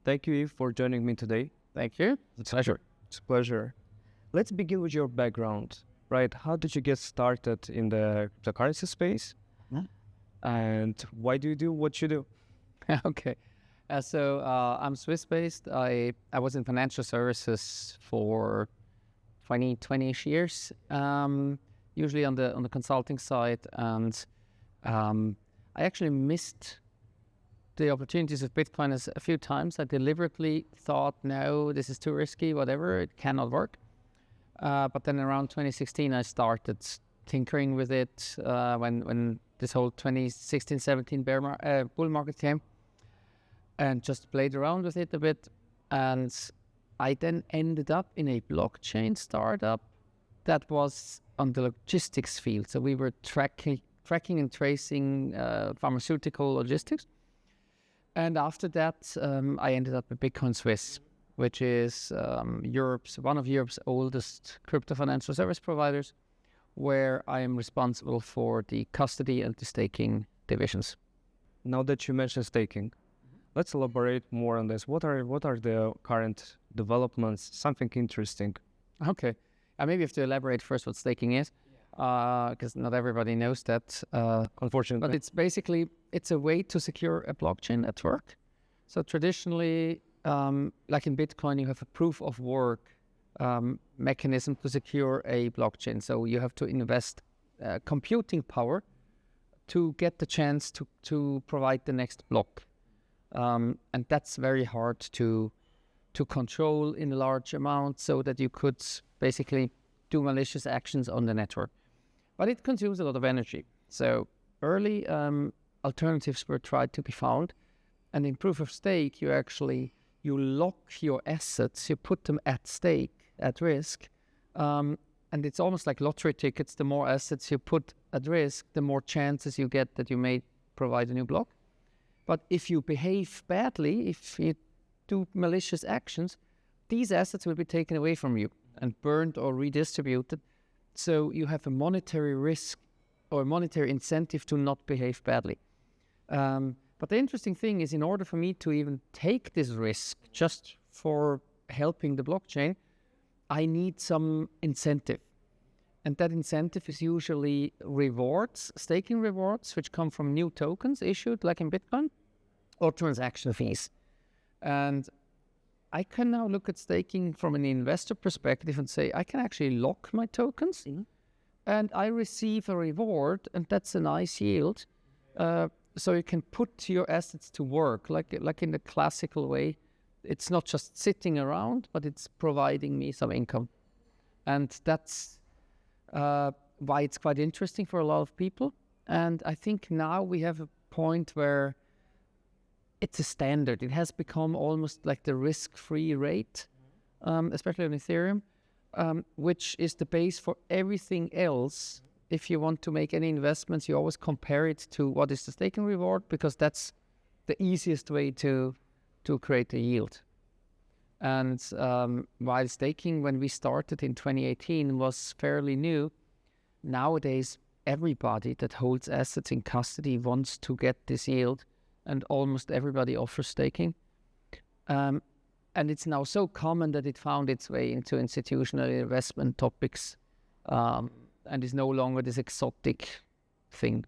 Thank you, Yves, for joining me today. Thank you. It's a pleasure. It's a pleasure. Let's begin with your background, right? How did you get started in the cryptocurrency space? And why do you do what you do? Okay. So I'm Swiss-based. I was in financial services for 20-ish years, usually on the consulting side. And I actually missed the opportunities of Bitcoin a few times. I deliberately thought, no, this is too risky, whatever, it cannot work. But then around 2016, I started tinkering with it when this whole 2016-17 bull market came, and just played around with it a bit. And I then ended up in a blockchain startup that was on the logistics field. So we were tracking and tracing pharmaceutical logistics. And after that, I ended up at Bitcoin Suisse, which is one of Europe's oldest crypto financial service providers, where I am responsible for the custody and the staking divisions. Now that you mentioned staking, let's elaborate more on this. What are the current developments? Something interesting. Okay. I maybe have to elaborate first what staking is, because not everybody knows that. Unfortunately. But it's a way to secure a blockchain network. So traditionally, like in Bitcoin, you have a proof of work mechanism to secure a blockchain. So you have to invest computing power to get the chance to provide the next block. And that's very hard to control in large amounts so that you could basically do malicious actions on the network. But it consumes a lot of energy. So early alternatives were tried to be found. And in proof of stake, you lock your assets, you put them at stake, at risk. And it's almost like lottery tickets. The more assets you put at risk, the more chances you get that you may provide a new block. But if you behave badly, if you do malicious actions, these assets will be taken away from you and burned or redistributed. So you have a monetary risk or a monetary incentive to not behave badly. But the interesting thing is, in order for me to even take this risk just for helping the blockchain, I need some incentive. And that incentive is usually rewards, staking rewards, which come from new tokens issued, like in Bitcoin, or transaction fees. And I can now look at staking from an investor perspective and say, I can actually lock my tokens and I receive a reward, and that's a nice yield. So you can put your assets to work, like in the classical way. It's not just sitting around, but it's providing me some income. And that's why it's quite interesting for a lot of people. And I think now we have a point where it's a standard. It has become almost like the risk-free rate, especially on Ethereum, which is the base for everything else. If you want to make any investments, you always compare it to what is the staking reward, because that's the easiest way to create a yield. And while staking, when we started in 2018, was fairly new, nowadays everybody that holds assets in custody wants to get this yield, and almost everybody offers staking. And it's now so common that it found its way into institutional investment topics, and is no longer this exotic thing.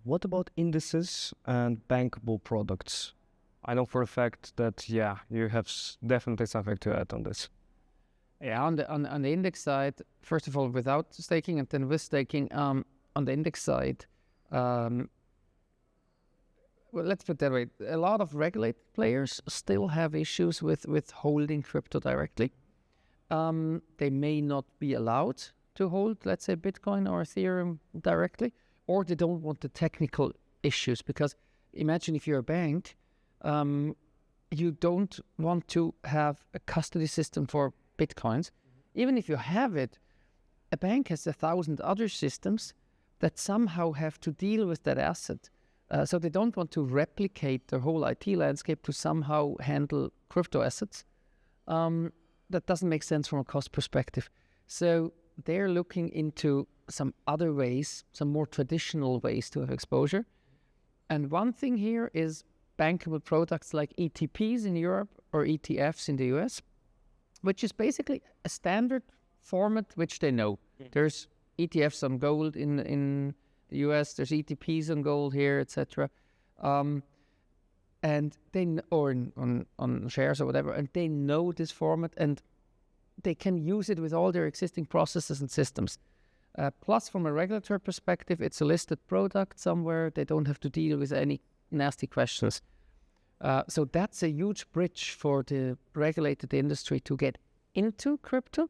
What about indices and bankable products? I know for a fact that, you have definitely something to add on this. Yeah, on the index side, first of all, without staking and then with staking, on the index side, well, let's put it that way. A lot of regulated players still have issues with holding crypto directly. They may not be allowed to hold, let's say, Bitcoin or Ethereum directly, or they don't want the technical issues. Because imagine if you're a bank, you don't want to have a custody system for Bitcoins. Even if you have it, a bank has 1,000 other systems that somehow have to deal with that asset. So they don't want to replicate their whole IT landscape to somehow handle crypto assets. That doesn't make sense from a cost perspective. So they're looking into some other ways, some more traditional ways to have exposure. And one thing here is bankable products like ETPs in Europe or ETFs in the US, which is basically a standard format which they know. There's ETFs on gold in the US, there's ETPs on gold here, etc. And they or on shares or whatever, and they know this format and they can use it with all their existing processes and systems. Plus, from a regulatory perspective, it's a listed product somewhere. They don't have to deal with any nasty questions. So that's a huge bridge for the regulated industry to get into crypto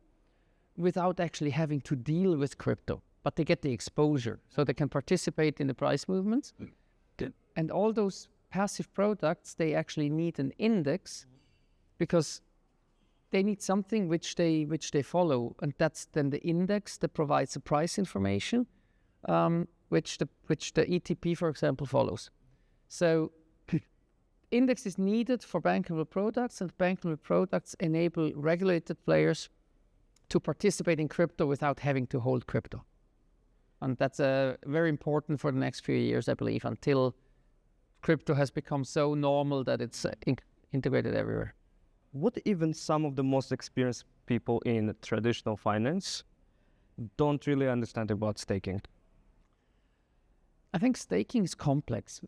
without actually having to deal with crypto. But they get the exposure, so they can participate in the price movements. And all those passive products, they actually need an index because they need something which they follow, and that's then the index that provides the price information, which the ETP, for example, follows. So index is needed for bankable products, and bankable products enable regulated players to participate in crypto without having to hold crypto. And that's very important for the next few years, I believe, until crypto has become so normal that it's integrated everywhere. What even some of the most experienced people in traditional finance don't really understand about staking? I think staking is complex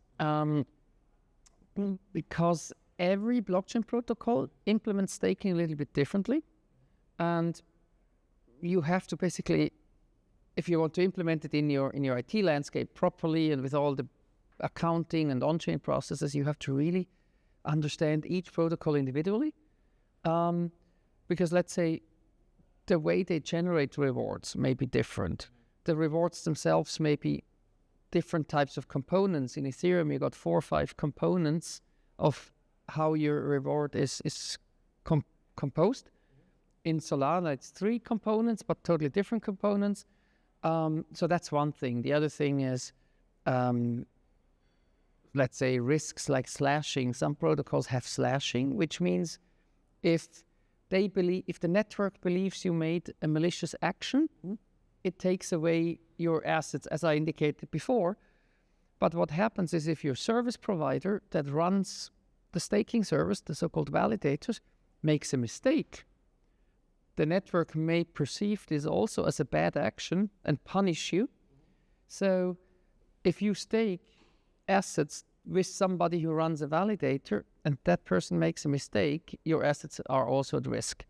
because every blockchain protocol implements staking a little bit differently. And you have to basically, if you want to implement it in your IT landscape properly and with all the accounting and on-chain processes, you have to really understand each protocol individually. Because let's say the way they generate rewards may be different. The rewards themselves may be different types of components. In Ethereum, you got 4 or 5 components of how your reward is composed. In Solana, it's 3 components, but totally different components. So that's one thing. The other thing is, let's say, risks like slashing. Some protocols have slashing, which means if the network believes you made a malicious action, it takes away your assets, as I indicated before. But what happens is if your service provider that runs the staking service, the so-called validators, makes a mistake, the network may perceive this also as a bad action and punish you. So if you stake assets with somebody who runs a validator and that person makes a mistake, your assets are also at risk.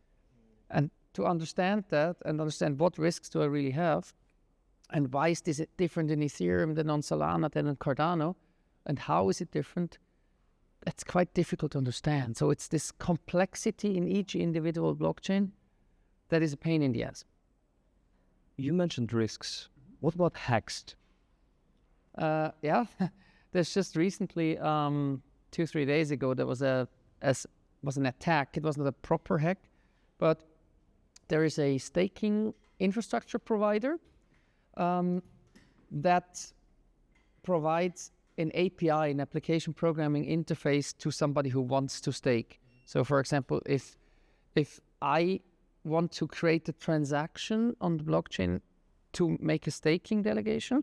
And to understand that and understand what risks do I really have and why is this different in Ethereum than on Solana than on Cardano and how is it different, that's quite difficult to understand. So it's this complexity in each individual blockchain that is a pain in the ass. You mentioned risks. What about hacks? Yeah. There's just recently, 2-3 days ago, there was an attack. It wasn't a proper hack, but there is a staking infrastructure provider that provides an API, an application programming interface to somebody who wants to stake. So, for example, if I want to create a transaction on the blockchain to make a staking delegation,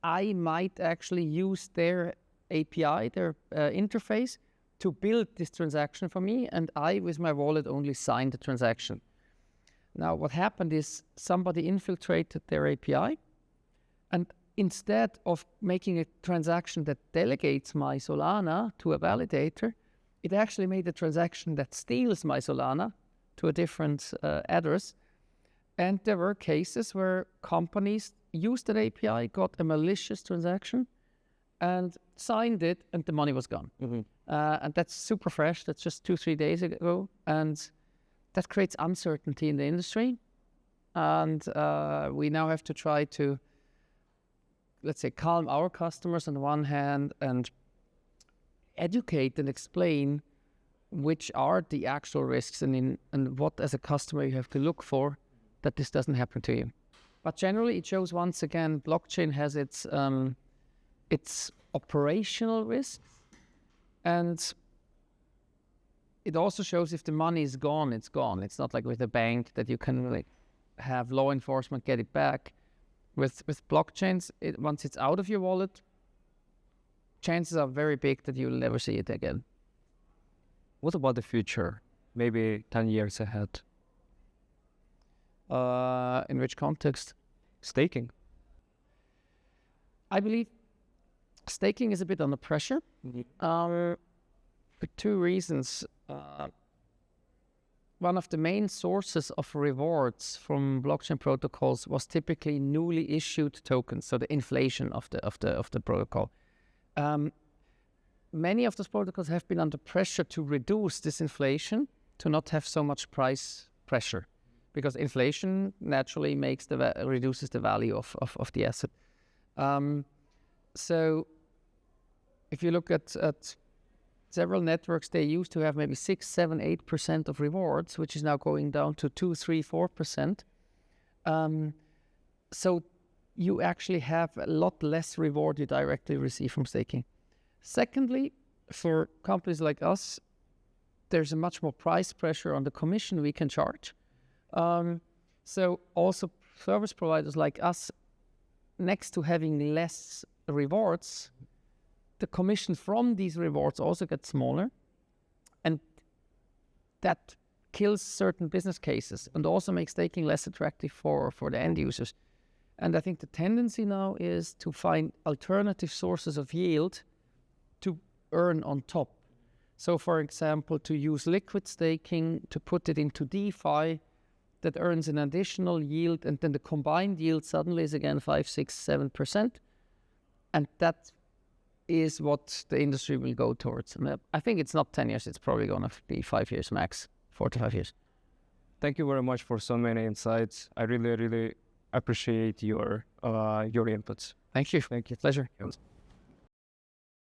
I might actually use their API, their interface, to build this transaction for me, and I, with my wallet, only sign the transaction. Now, what happened is somebody infiltrated their API, and instead of making a transaction that delegates my Solana to a validator, it actually made a transaction that steals my Solana to a different address. And there were cases where companies used that API, got a malicious transaction, and signed it, and the money was gone. And that's super fresh. That's just 2-3 days ago. And that creates uncertainty in the industry. And we now have to try to, let's say, calm our customers on the one hand and educate and explain which are the actual risks and what, as a customer, you have to look for that this doesn't happen to you. But generally, it shows once again, blockchain has its operational risks, and it also shows if the money is gone, it's gone. It's not like with a bank that you can really have law enforcement get it back. With blockchains, once it's out of your wallet, chances are very big that you'll never see it again. What about the future? Maybe 10 years ahead? In which context? Staking. I believe staking is a bit under pressure for two reasons. One of the main sources of rewards from blockchain protocols was typically newly issued tokens, so the inflation of the protocol. Many of those protocols have been under pressure to reduce this inflation, to not have so much price pressure, because inflation naturally reduces the value of the asset. So if you look at several networks, they used to have maybe 6, 7, 8% of rewards, which is now going down to 2, 3, 4%. So you actually have a lot less reward you directly receive from staking. Secondly, for companies like us, there's a much more price pressure on the commission we can charge. So also service providers like us, next to having less rewards, the commission from these rewards also gets smaller, and that kills certain business cases and also makes staking less attractive for the end users. And I think the tendency now is to find alternative sources of yield to earn on top. So for example, to use liquid staking, to put it into DeFi, that earns an additional yield, and then the combined yield suddenly is again 5, 6, 7%. And that is what the industry will go towards. And I think it's not 10 years, it's probably going to be 5 years max, 4 to 5 years. Thank you very much for so many insights. I really, really appreciate your inputs. Thank you. Thank you. Pleasure.